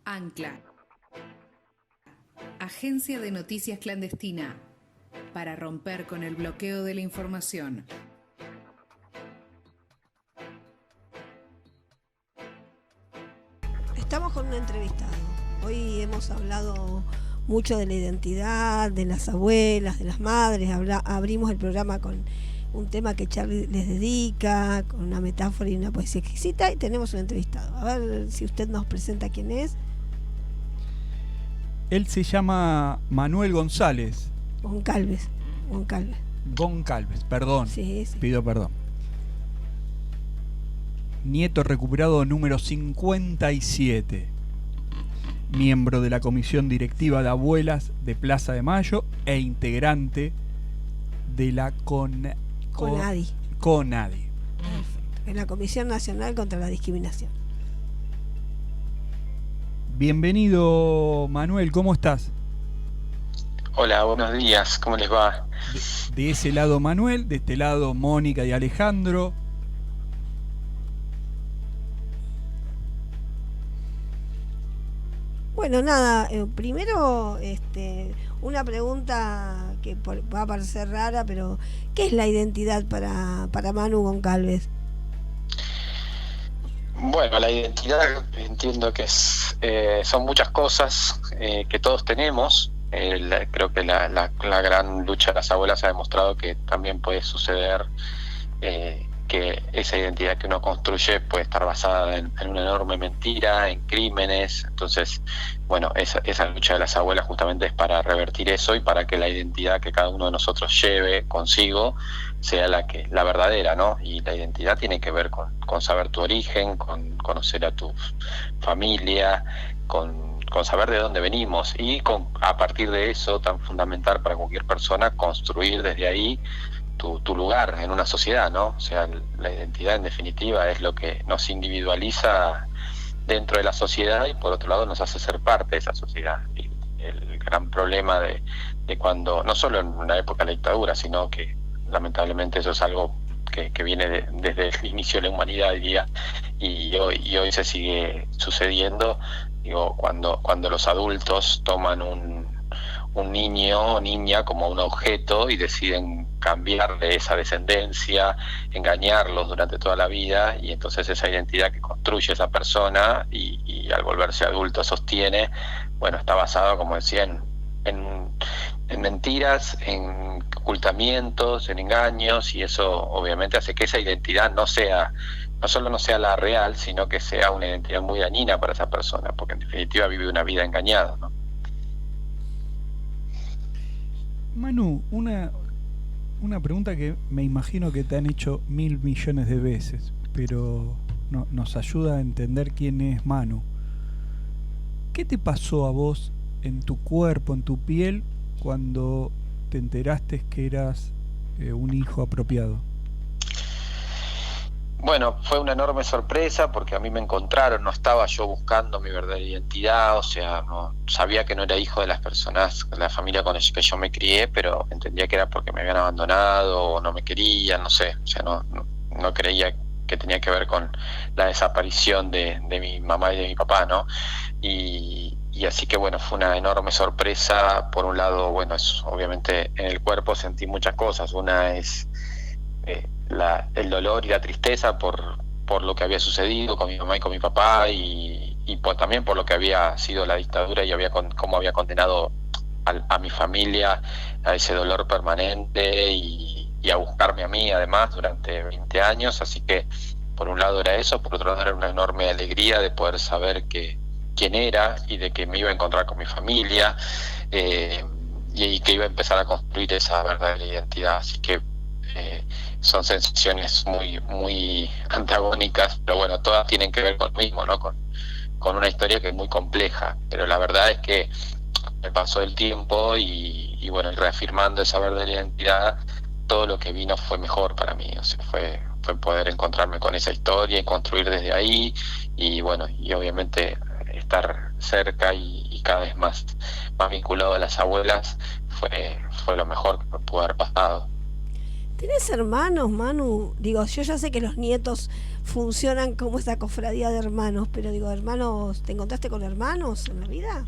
Ancla, agencia de noticias clandestina, para romper con el bloqueo de la información. Estamos con un entrevistado. Hoy hemos hablado mucho de la identidad, de las abuelas, de las madres. Abrimos el programa con un tema que Charlie les dedica, con una metáfora y una poesía exquisita, y tenemos un entrevistado. A ver si usted nos presenta quién es. Él se llama Manuel González. Goncalves. Goncalves, perdón. Sí. Pido perdón. Nieto recuperado número 57. Miembro de la comisión directiva de abuelas de Plaza de Mayo e integrante de la CONADI. Perfecto. En la Comisión Nacional contra la Discriminación. Bienvenido, Manuel, ¿cómo estás? Hola, buenos días, ¿cómo les va? De ese lado Manuel, de este lado Mónica y Alejandro. Bueno, nada, primero una pregunta que va a parecer rara, pero ¿qué es la identidad para Manu Goncalves? Bueno, la identidad entiendo que son muchas cosas que todos tenemos. Creo que la gran lucha de las abuelas ha demostrado que también puede suceder que esa identidad que uno construye puede estar basada en una enorme mentira, en crímenes. Entonces, bueno, esa lucha de las abuelas justamente es para revertir eso y para que la identidad que cada uno de nosotros lleve consigo sea la verdadera, ¿no? Y la identidad tiene que ver con saber tu origen, con conocer a tu familia, con saber de dónde venimos y a partir de eso, tan fundamental para cualquier persona, construir desde ahí tu lugar en una sociedad, ¿no? O sea, la identidad en definitiva es lo que nos individualiza dentro de la sociedad y por otro lado nos hace ser parte de esa sociedad. Y el gran problema de cuando, no solo en la época de la dictadura, sino que lamentablemente eso es algo que viene desde el inicio de la humanidad, diría, y hoy se sigue sucediendo. Digo, cuando los adultos toman un niño o niña como un objeto y deciden cambiarle esa descendencia, engañarlos durante toda la vida, y entonces esa identidad que construye esa persona y al volverse adulto sostiene, bueno, está basado, como decía, en mentiras, en ocultamientos, en engaños, y eso obviamente hace que esa identidad no solo no sea la real, sino que sea una identidad muy dañina para esa persona, porque en definitiva vive una vida engañada, ¿no? Manu, una pregunta que me imagino que te han hecho 1.000 millones de veces, pero nos ayuda a entender quién es Manu. ¿Qué te pasó a vos en tu cuerpo, en tu piel, cuando te enteraste que eras un hijo apropiado? Bueno, fue una enorme sorpresa porque a mí me encontraron, no estaba yo buscando mi verdadera identidad, o sea, no sabía que no era hijo de las personas, de la familia con las que yo me crié, pero entendía que era porque me habían abandonado o no me querían, no sé, o sea, no creía que tenía que ver con la desaparición de mi mamá y de mi papá, ¿no? Y así que bueno, fue una enorme sorpresa. Por un lado, bueno, obviamente en el cuerpo sentí muchas cosas. Una es el dolor y la tristeza por lo que había sucedido con mi mamá y con mi papá y también por lo que había sido la dictadura y cómo había condenado a mi familia a ese dolor permanente y a buscarme a mí además durante 20 años. Así que por un lado era eso, por otro lado era una enorme alegría de poder saber quién era y de que me iba a encontrar con mi familia y que iba a empezar a construir esa verdadera identidad. Así que son sensaciones muy, muy antagónicas, pero bueno, todas tienen que ver con lo mismo, ¿no? Con una historia que es muy compleja, pero la verdad es que me pasó el tiempo y bueno, reafirmando esa verdadera identidad, todo lo que vino fue mejor para mí, o sea, fue poder encontrarme con esa historia y construir desde ahí, y bueno, y obviamente estar cerca y cada vez más vinculado a las abuelas fue lo mejor que me pudo haber pasado. ¿Tenés hermanos, Manu? Digo, yo ya sé que los nietos funcionan como esta cofradía de hermanos, pero digo, hermanos, ¿te encontraste con hermanos en la vida?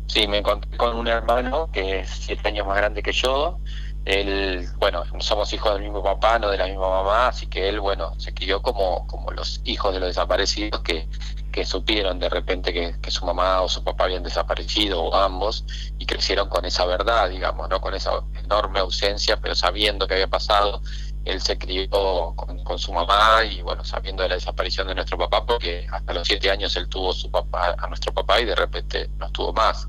Sí, me encontré con un hermano que es 7 años más grande que yo. Él, bueno, somos hijos del mismo papá, no de la misma mamá, así que él, bueno, se crió como los hijos de los desaparecidos que supieron de repente que su mamá o su papá habían desaparecido, o ambos, y crecieron con esa verdad, digamos, ¿no? Con esa enorme ausencia, pero sabiendo que había pasado. Él se crió con su mamá y, bueno, sabiendo de la desaparición de nuestro papá, porque hasta los 7 años él tuvo a nuestro papá y de repente no tuvo más.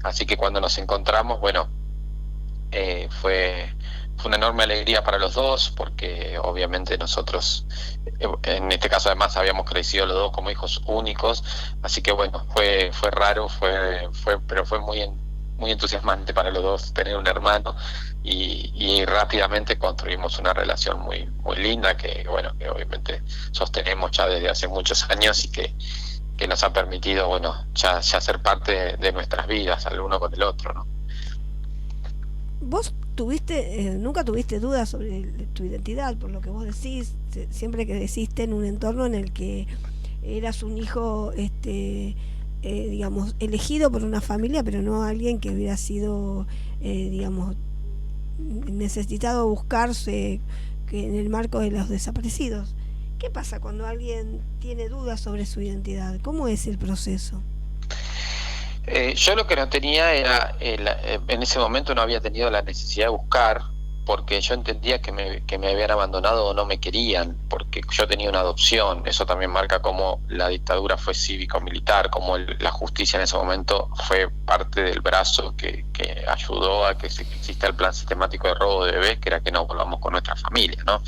Así que cuando nos encontramos, bueno, fue una enorme alegría para los dos, porque obviamente nosotros, en este caso además habíamos crecido los dos como hijos únicos, así que bueno, fue raro, pero fue muy entusiasmante para los dos tener un hermano, y rápidamente construimos una relación muy linda que obviamente sostenemos ya desde hace muchos años y que nos ha permitido, bueno, ya ser parte de nuestras vidas, el uno con el otro, ¿no? ¿Vos nunca tuviste dudas sobre tu identidad, por lo que vos decís, siempre que creciste en un entorno en el que eras un hijo, digamos, elegido por una familia, pero no alguien que hubiera sido, digamos, necesitado buscarse en el marco de los desaparecidos? ¿Qué pasa cuando alguien tiene dudas sobre su identidad? ¿Cómo es el proceso? Yo lo que no tenía era, en ese momento no había tenido la necesidad de buscar, porque yo entendía que me habían abandonado o no me querían, porque yo tenía una adopción. Eso también marca cómo la dictadura fue cívico-militar, cómo la justicia en ese momento fue parte del brazo que ayudó a que exista el plan sistemático de robo de bebés, que era que no volvamos con nuestra familia, ¿no?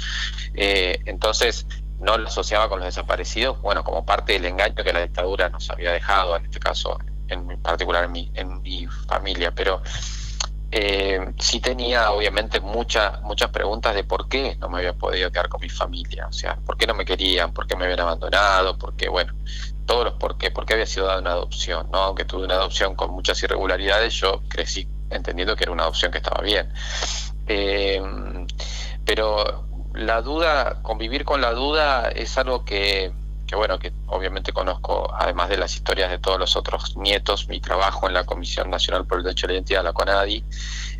Entonces no lo asociaba con los desaparecidos, bueno, como parte del engaño que la dictadura nos había dejado, en este caso en particular en mi familia, pero sí tenía obviamente muchas preguntas de por qué no me había podido quedar con mi familia, o sea, por qué no me querían, por qué me habían abandonado, por qué, bueno, todos los por qué había sido dada una adopción, ¿no? Aunque tuve una adopción con muchas irregularidades, yo crecí entendiendo que era una adopción que estaba bien, pero la duda, convivir con la duda es algo que bueno, que obviamente conozco, además de las historias de todos los otros nietos. Mi trabajo en la Comisión Nacional por el Derecho a la Identidad, la CONADI,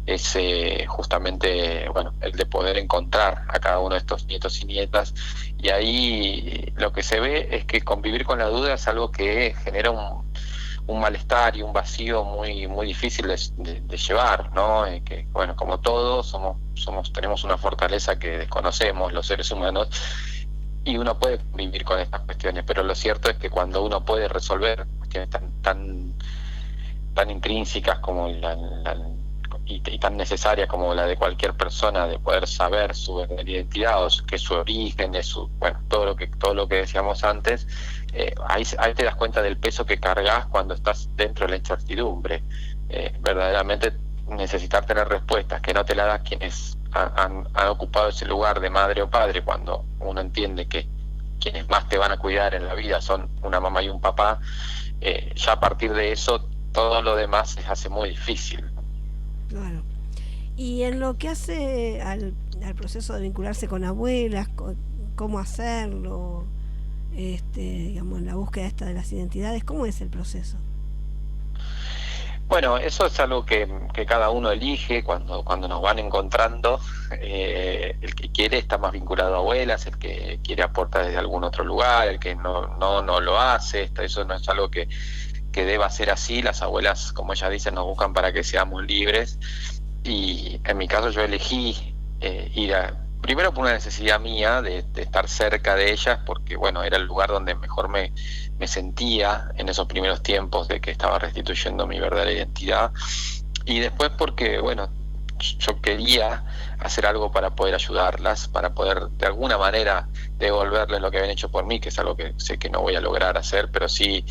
es justamente, bueno, el de poder encontrar a cada uno de estos nietos y nietas, y ahí lo que se ve es que convivir con la duda es algo que genera un malestar y un vacío muy difícil de llevar, ¿no? Que, bueno, como todos tenemos una fortaleza que desconocemos los seres humanos, y uno puede vivir con estas cuestiones, pero lo cierto es que cuando uno puede resolver cuestiones tan intrínsecas como y tan necesarias como la de cualquier persona, de poder saber su verdadera identidad, o que su origen, bueno, todo lo que decíamos antes, ahí te das cuenta del peso que cargas cuando estás dentro de la incertidumbre. Verdaderamente necesitar tener respuestas que no te las das quienes han ocupado ese lugar de madre o padre, cuando uno entiende que quienes más te van a cuidar en la vida son una mamá y un papá, ya a partir de eso todo lo demás se hace muy difícil. Claro. Y en lo que hace al proceso de vincularse con abuelas, cómo hacerlo, digamos, en la búsqueda esta de las identidades, ¿cómo es el proceso? Bueno, eso es algo que cada uno elige cuando nos van encontrando. El que quiere está más vinculado a abuelas, el que quiere aporta desde algún otro lugar, el que no lo hace. Eso no es algo que deba ser así. Las abuelas, como ellas dicen, nos buscan para que seamos libres, y en mi caso yo elegí ir primero por una necesidad mía de estar cerca de ellas, porque bueno, era el lugar donde mejor me sentía en esos primeros tiempos de que estaba restituyendo mi verdadera identidad, y después porque bueno, yo quería hacer algo para poder ayudarlas, para poder de alguna manera devolverles lo que habían hecho por mí, que es algo que sé que no voy a lograr hacer, pero sí,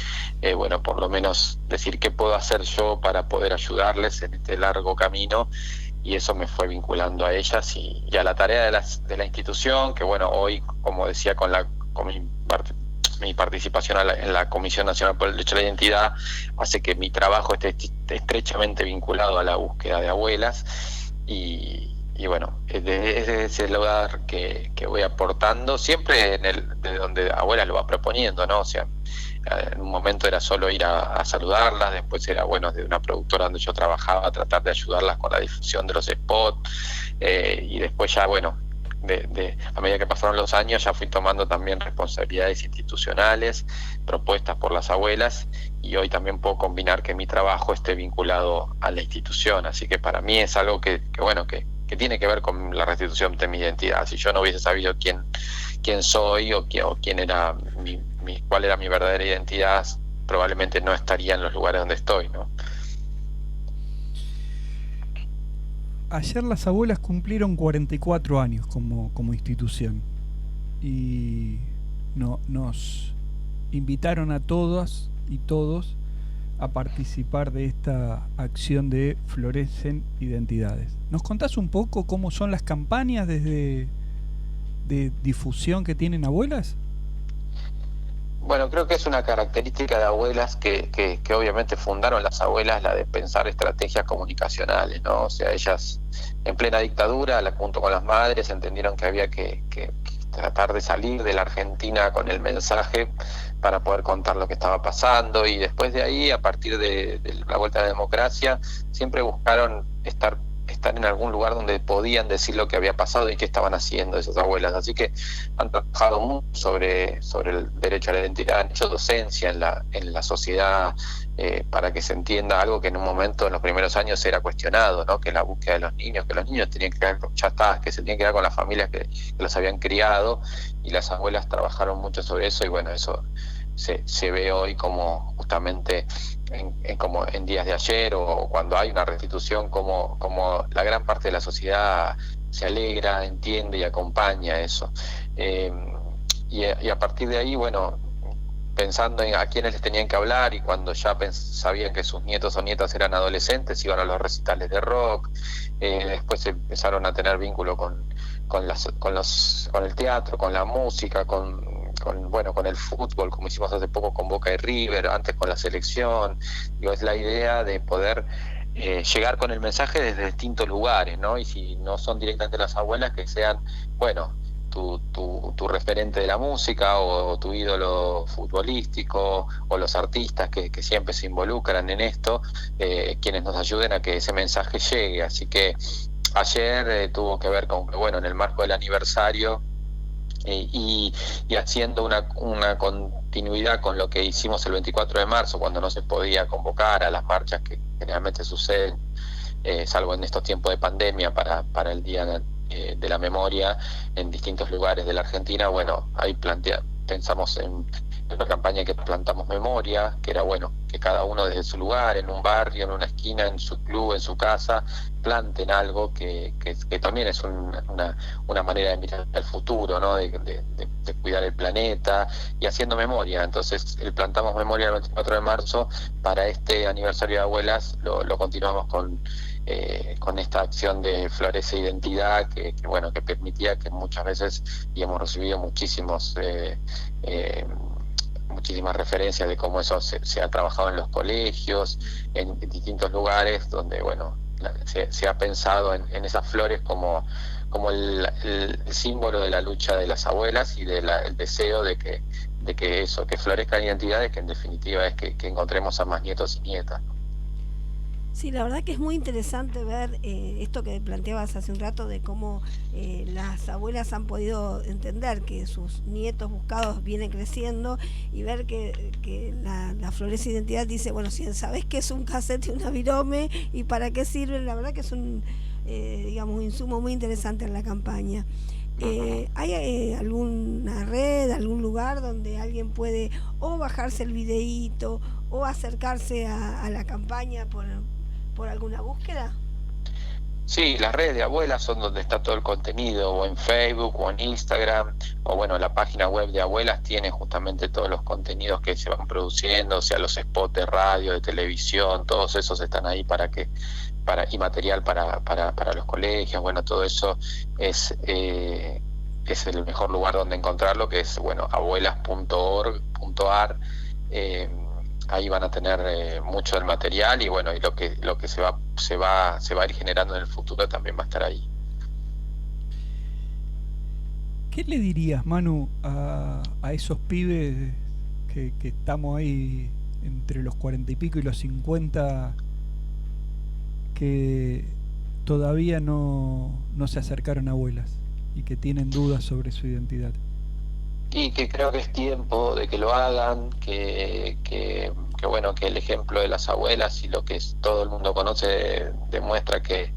bueno, por lo menos decir qué puedo hacer yo para poder ayudarles en este largo camino. Y eso me fue vinculando a ellas y a la tarea de la institución, que bueno, hoy, como decía, con mi participación en la Comisión Nacional por el Derecho a la Identidad, hace que mi trabajo esté estrechamente vinculado a la búsqueda de abuelas, y bueno, es de ese lugar que voy aportando, siempre de donde abuela lo va proponiendo, ¿no? O sea, en un momento era solo ir a saludarlas, después era, bueno, de una productora donde yo trabajaba, tratar de ayudarlas con la difusión de los spots, y después ya, bueno, a medida que pasaron los años ya fui tomando también responsabilidades institucionales propuestas por las abuelas, y hoy también puedo combinar que mi trabajo esté vinculado a la institución, así que para mí es algo que tiene que ver con la restitución de mi identidad. Si yo no hubiese sabido quién soy o quién era cuál era mi verdadera identidad, probablemente no estaría en los lugares donde estoy, ¿no? Ayer las abuelas cumplieron 44 años como institución y nos invitaron a todas y todos a participar de esta acción de Florecen Identidades. ¿Nos contás un poco cómo son las campañas de difusión que tienen abuelas? Bueno, creo que es una característica de abuelas que obviamente fundaron las abuelas, la de pensar estrategias comunicacionales, ¿no? O sea, ellas en plena dictadura, junto con las madres, entendieron que había que tratar de salir de la Argentina con el mensaje para poder contar lo que estaba pasando, y después de ahí, a partir de la vuelta a la democracia, siempre buscaron estar en algún lugar donde podían decir lo que había pasado y qué estaban haciendo esas abuelas. Así que han trabajado mucho sobre el derecho a la identidad, han hecho docencia en la sociedad, para que se entienda algo que en un momento, en los primeros años, era cuestionado, ¿no? Que la búsqueda de los niños, que los niños tenían que quedar, que se tenían que quedar con las familias que los habían criado, y las abuelas trabajaron mucho sobre eso, y bueno, eso se ve hoy como justamente como en días de ayer, o cuando hay una restitución, como la gran parte de la sociedad se alegra, entiende y acompaña eso, y a partir de ahí, bueno, pensando en a quiénes les tenían que hablar, y cuando ya sabían que sus nietos o nietas eran adolescentes, iban a los recitales de rock, después empezaron a tener vínculo con el teatro, con la música, con el fútbol, como hicimos hace poco con Boca y River, antes con la selección. Es la idea de poder llegar con el mensaje desde distintos lugares, ¿no? Y si no son directamente las abuelas, que sean, bueno, tu referente de la música, o tu ídolo futbolístico, o los artistas que siempre se involucran en esto, quienes nos ayuden a que ese mensaje llegue. Así que ayer tuvo que ver con, bueno, en el marco del aniversario, y haciendo una continuidad con lo que hicimos el 24 de marzo, cuando no se podía convocar a las marchas que generalmente suceden, salvo en estos tiempos de pandemia, para el Día de la Memoria en distintos lugares de la Argentina. Bueno, ahí pensamos en una campaña que plantamos memoria, que era, bueno, que cada uno desde su lugar, en un barrio, en una esquina, en su club, en su casa, planten algo que también es una manera de mirar al futuro, ¿no? De cuidar el planeta y haciendo memoria. Entonces, el plantamos memoria el 24 de marzo. Para este aniversario de abuelas lo continuamos con esta acción de Florece Identidad, que permitía que muchas veces, y hemos recibido muchísimas referencias de cómo eso se ha trabajado en los colegios, en distintos lugares donde, bueno, se ha pensado en esas flores como el símbolo de la lucha de las abuelas, y el deseo de que florezcan identidades, que en definitiva es que encontremos a más nietos y nietas, ¿no? Sí, la verdad que es muy interesante ver esto que planteabas hace un rato, de cómo las abuelas han podido entender que sus nietos buscados vienen creciendo, y ver que la Florece Identidad dice, bueno, si sabés que es un cassette y una virome y para qué sirven, la verdad que es un insumo muy interesante en la campaña. ¿Hay alguna red, algún lugar donde alguien puede o bajarse el videíto o acercarse a la campaña por alguna búsqueda? Sí, las redes de abuelas son donde está todo el contenido, o en Facebook, o en Instagram, o bueno, la página web de abuelas tiene justamente todos los contenidos que se van produciendo, o sea, los spots de radio, de televisión, todos esos están ahí y material para los colegios. Bueno, todo eso es el mejor lugar donde encontrarlo, que es, bueno, abuelas.org.ar. Ahí van a tener mucho del material, y bueno, y lo que se va a ir generando en el futuro también va a estar ahí. ¿Qué le dirías, Manu, a esos pibes que estamos ahí entre los 40 y pico y los 50 que todavía no se acercaron a abuelas y que tienen dudas sobre su identidad? Y que creo que es tiempo de que lo hagan, que bueno, que el ejemplo de las abuelas y lo que todo el mundo conoce demuestra que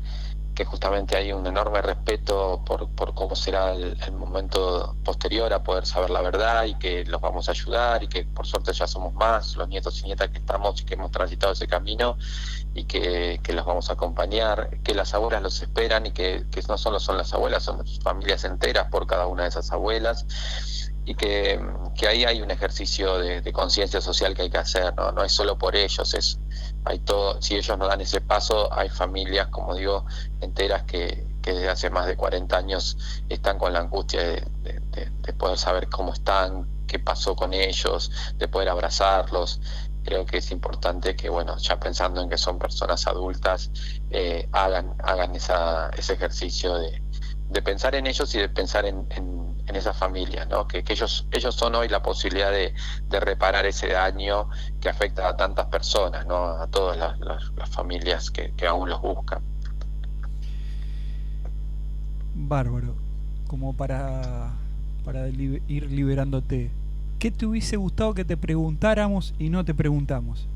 justamente hay un enorme respeto por cómo será el momento posterior a poder saber la verdad, y que los vamos a ayudar, y que por suerte ya somos más los nietos y nietas que estamos y que hemos transitado ese camino, y que los vamos a acompañar, que las abuelas los esperan, y que no solo son las abuelas, son familias enteras por cada una de esas abuelas, y que ahí hay un ejercicio de conciencia social que hay que hacer, no es solo por ellos, hay todo. Si ellos no dan ese paso, hay familias, como digo, enteras que desde hace más de 40 años están con la angustia de poder saber cómo están, qué pasó con ellos, de poder abrazarlos. Creo que es importante que, bueno, ya pensando en que son personas adultas, hagan ese ejercicio de pensar en ellos y de pensar en esas familias, ¿no? Que ellos son hoy la posibilidad de reparar ese daño que afecta a tantas personas, ¿no? A todas las familias que aún los buscan. Bárbaro. Como para ir liberándote, ¿qué te hubiese gustado que te preguntáramos y no te preguntamos?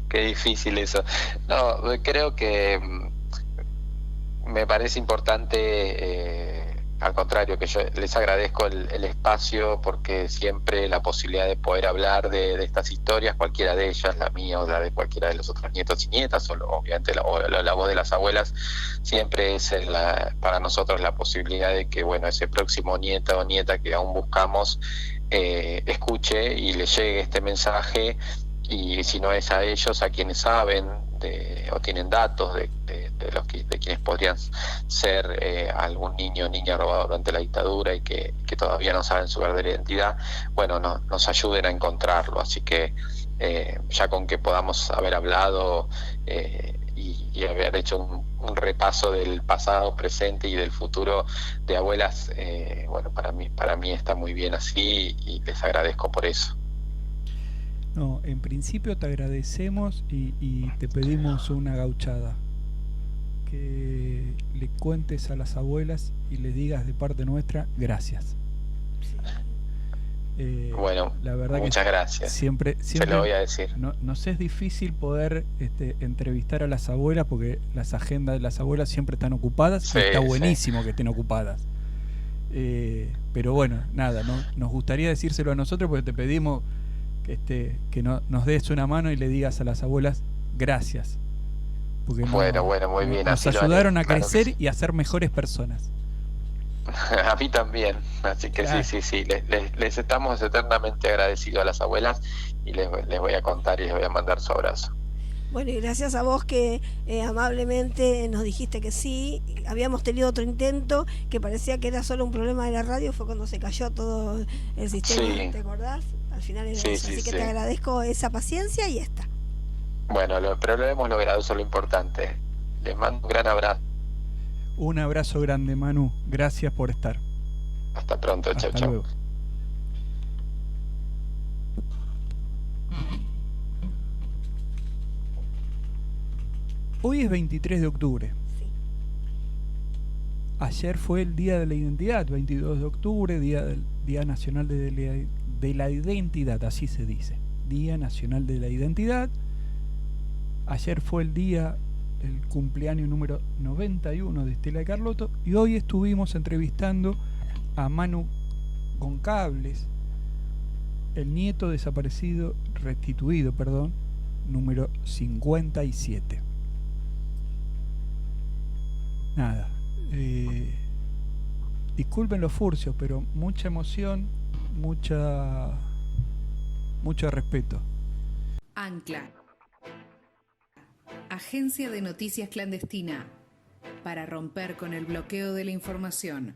Qué difícil eso. No, creo que me parece importante, al contrario, que yo les agradezco el espacio, porque siempre la posibilidad de poder hablar de estas historias, cualquiera de ellas, la mía o la de cualquiera de los otros nietos y nietas, obviamente la voz de las abuelas, siempre es para nosotros la posibilidad de que, bueno, ese próximo nieto o nieta que aún buscamos escuche y le llegue este mensaje, y si no es a ellos, a quienes saben o tienen datos de quienes podrían ser algún niño o niña robado durante la dictadura y que todavía no saben su verdadera identidad, bueno, nos ayuden a encontrarlo. Así que ya con que podamos haber hablado y haber hecho un repaso del pasado, presente y del futuro de abuelas, bueno, para mí está muy bien así, y les agradezco por eso. No, en principio te agradecemos y te pedimos una gauchada. Que le cuentes a las abuelas y les digas de parte nuestra gracias. Bueno, la verdad muchas que gracias. Siempre se lo voy a decir. Nos es difícil poder entrevistar a las abuelas, porque las agendas de las abuelas siempre están ocupadas, sí, y está buenísimo que estén ocupadas. Pero bueno, nada, nos gustaría decírselo a nosotros, porque te pedimos que nos des una mano y le digas a las abuelas gracias, porque bueno, muy bien, nos ayudaron a crecer y a ser mejores personas. A mí también, así que claro. Sí, les estamos eternamente agradecidos a las abuelas, y les voy a contar y les voy a mandar su abrazo. Bueno, y gracias a vos que amablemente nos dijiste que sí. Habíamos tenido otro intento que parecía que era solo un problema de la radio, fue cuando se cayó todo el sistema, sí. ¿Te acordás? Al final era eso, así que te agradezco esa paciencia y esta. Bueno, pero lo hemos logrado, eso es lo importante. Les mando un gran abrazo. Un abrazo grande, Manu. Gracias por estar. Hasta pronto, chau. Luego. Hoy es 23 de octubre. Sí. Ayer fue el Día de la Identidad, 22 de octubre, Día Nacional de la Identidad, así se dice. Día Nacional de la Identidad. Ayer fue el cumpleaños número 91 de Estela Carlotto, y hoy estuvimos entrevistando a Manu Goncables, el nieto restituido, número 57. Nada, disculpen los furcios, pero mucha emoción, mucho respeto. Ancla, agencia de noticias clandestina, para romper con el bloqueo de la información.